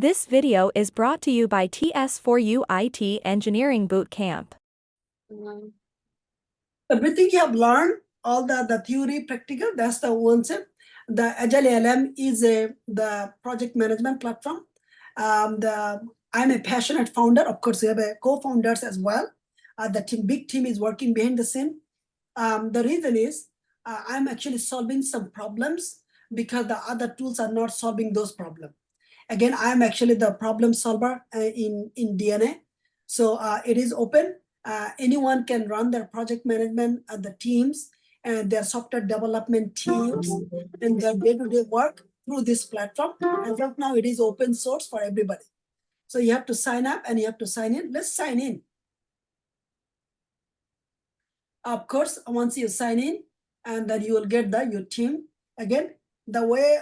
This video is brought to you by TS4U IT Engineering Bootcamp. Everything you have learned, all the theory, practical, that's the concept. The Agile ALM is the project management platform. I'm a passionate founder. Of course, we have co-founders as well. The big team is working behind the scene. The reason is I'm actually solving some problems because the other tools are not solving those problems. Again, I'm actually the problem solver in DNA. So it is open. Anyone can run their project management, the teams, and their software development teams, and their day-to-day work through this platform. As of now, it is open source for everybody. So you have to sign up and you have to sign in. Let's sign in. Of course, once you sign in, and then you will get your team. Again, the way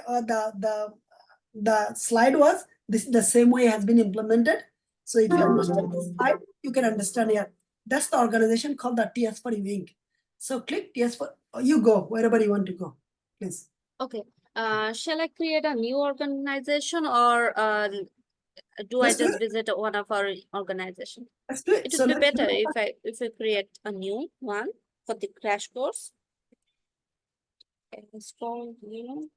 the slide was, this the same way has been implemented. So if you understand this slide, you can understand here. That's the organization called the TS4U Inc. So click TS4, you go wherever you want to go, please. Okay. Shall I create a new organization, or do I just visit one of our organization? Let's do it. It would be better if I create a new one for the crash course. Okay, let's go new.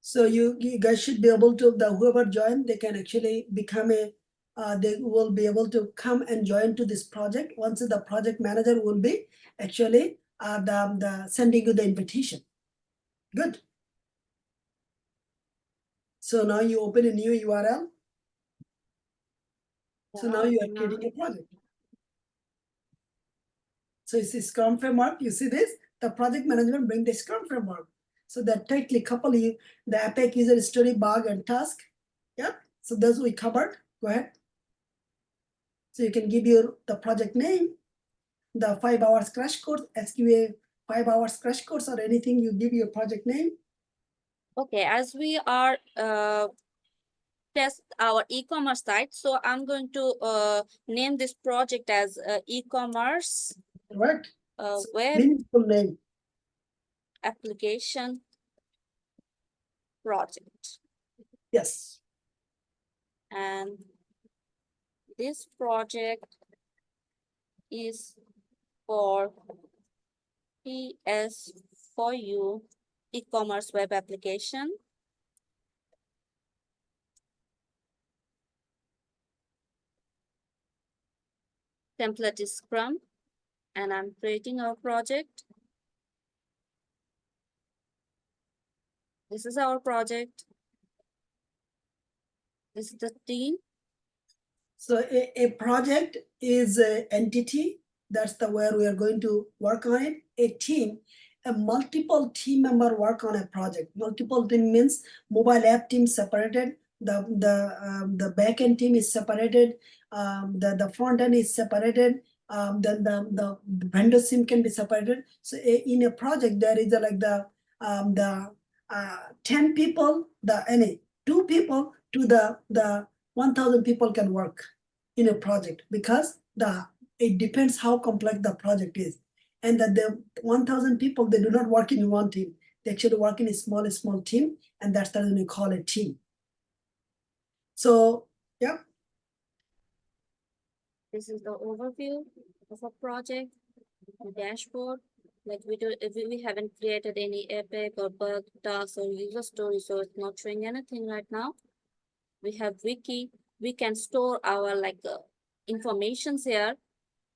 So you guys should be able to, whoever joined, they can actually become they will be able to come and join to this project. Once the project manager will be actually sending you the invitation. Good. So now you open a new URL. So now you are creating a project. So it's the Scrum framework. You see this? The project management bring the Scrum framework. So that tightly couple the Epic user story, bug, and task. Yeah. So those we covered. Go ahead. So you can give the project name, the 5 hours crash course, SQA 5 hours crash course, or anything. You give your project name. Okay, as we are test our e-commerce site, so I'm going to name this project as e-commerce Correct. web Meaningful name. Application project. Yes. And this project is for TS4U e-commerce web application. Template is Scrum, and I'm creating our project. This is our project. This is the team. So a project is an entity. That's where we are going to work on it. A team, a multiple team member work on a project. Multiple team means mobile app team separated. The back end team is separated. The front end is separated. Then the vendor team can be separated. So in a project there is like the 10 people, 2 people to the 1,000 people can work in a project, because it depends how complex the project is. And that the 1,000 people, they do not work in one team. They actually work in a small team, and that's the reason we call it team. So, yeah. This is the overview of a project, the dashboard. Like we haven't created any epic or bug tasks or user stories, so it's not showing anything right now. We have wiki. We can store our informations here.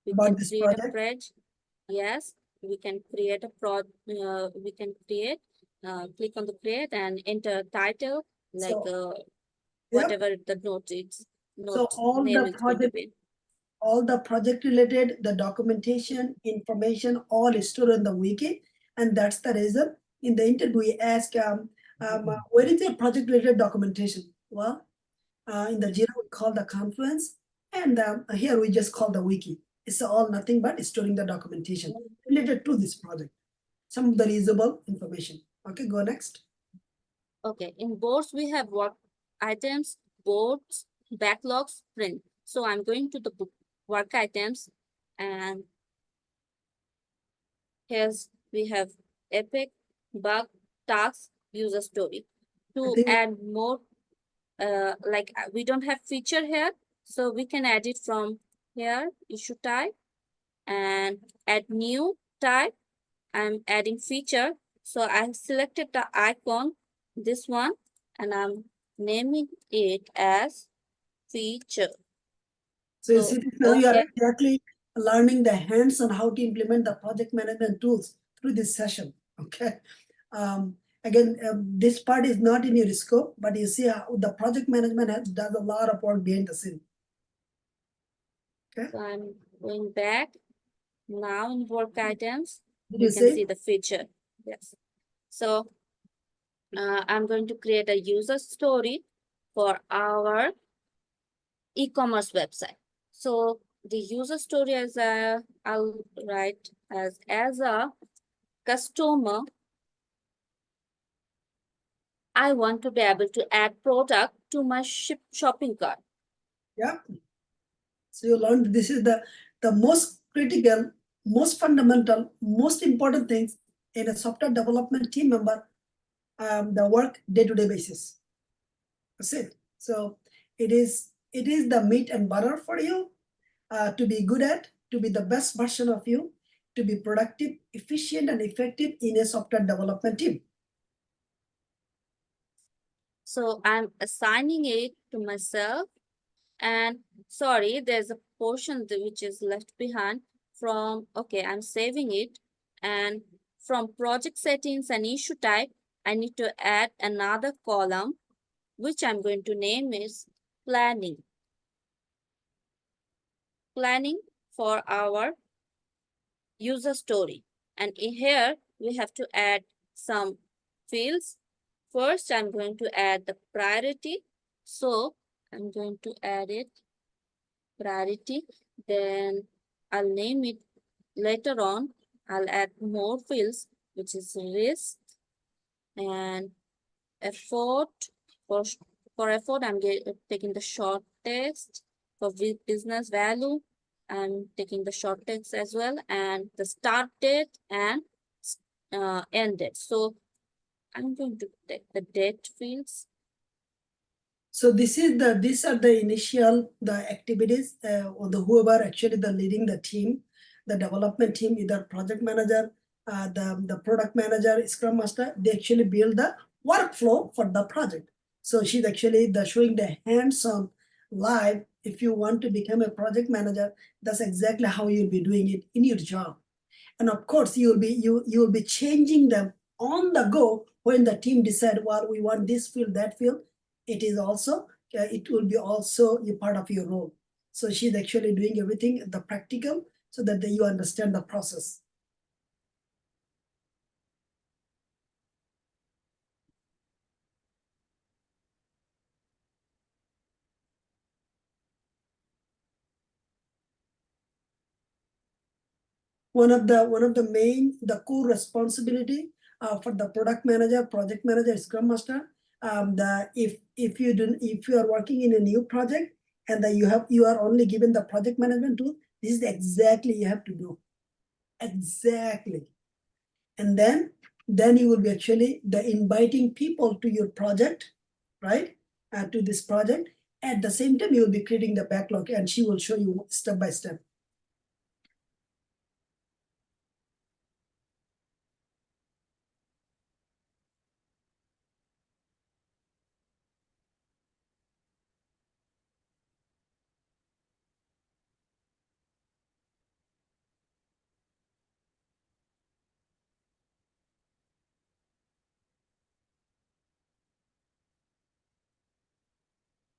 We About can this create project? a page. Yes, we can create a click on the create and enter title, like whatever the note is. So all name the is going to be. All the project related, the documentation, information, all is stored in the wiki. And that's the reason in the interview we ask, where is your project related documentation? Well, in the Jira we call the Confluence, and here we just call the wiki. It's all nothing but storing the documentation related to this project. Some of the reusable information. Okay, go next. Okay, in boards, we have work items, boards, backlogs, print. So I'm going to the work items, and here's we have epic, bug, task, user story. To think- add more, we don't have feature here, so we can add it from here, issue type, and add new type. I'm adding feature. So I selected the icon, this one, and I'm naming it as feature. So you So, see, now you are okay, exactly learning the hands on how to implement the project management tools through this session. Okay. Again, this part is not in your scope, but you see how the project management does a lot of work behind the scene. Okay. so I'm going back. Now in work items, Did we you can say? see the feature. Yes. So I'm going to create a user story for our e-commerce website. So the user story I'll write as a customer, I want to be able to add product to my shopping cart. Yeah. So you learned this is the most critical, most fundamental, most important things in a software development team member, the work day-to-day basis. That's it. So it is the meat and butter for you to be good at, to be the best version of you, to be productive, efficient, and effective in a software development team. So I'm assigning it to myself. And sorry, there's a portion which is left behind from, okay, I'm saving it. And from project settings and issue type, I need to add another column, which I'm going to name is planning. Planning for our user story. And in here, we have to add some fields. First, I'm going to add the priority. So I'm going to add it priority. Then I'll name it later on. I'll add more fields, which is risk and effort. For, for effort, I'm taking the short text. For business value, I'm taking the short text as well, and the start date and end date. So I'm going to take the date fields. So these are the initial activities or the whoever actually leading the team, the development team, either project manager, the product manager, scrum master. They actually build the workflow for the project. So she's actually showing the hands-on live. If you want to become a project manager, that's exactly how you'll be doing it in your job. And of course, you'll be changing them on the go when the team decide, well, we want this field, that field. It will be also a part of your role. So she's actually doing everything the practical so that you understand the process. One of the main, the core responsibility for the product manager, project manager, scrum master, if you are working in a new project and that you are only given the project management tool, this is exactly you have to do. Exactly. And then you will be actually inviting people to your project, right? To this project. At the same time, you will be creating the backlog, and she will show you step by step.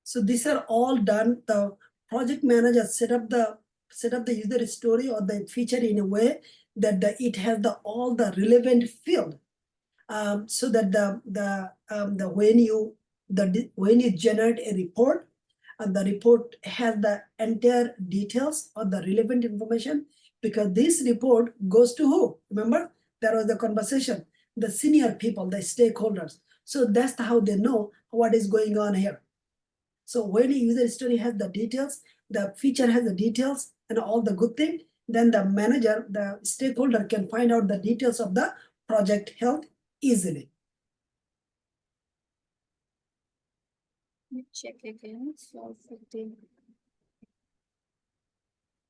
So these are all done. The project manager set up the user story or the feature in a way that it has all the relevant field, so that when you generate a report, and the report has the entire details or the relevant information, because this report goes to who? Remember, there was the conversation. the senior people, the stakeholders. So that's how they know what is going on here. So when a user story has the details, the feature has the details and all the good thing, then the manager, the stakeholder can find out the details of the project health easily. Let me check again. So 15.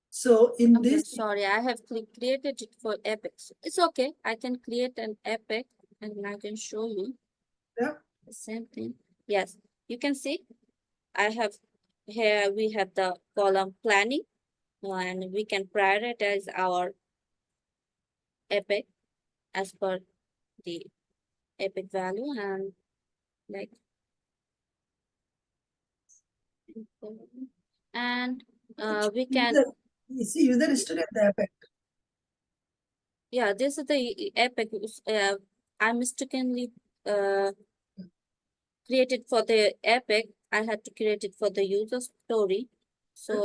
So in Okay, this, sorry, I have created it for Epic. So it's okay. I can create an Epic and I can show you yeah, the same thing. Yes, you can see I have here we have the column planning and we can prioritize our Epic as per the Epic value and like and we can you see user story at the Epic. yeah, this is the Epic. I mistakenly created for the Epic. I had to create it for the user story. So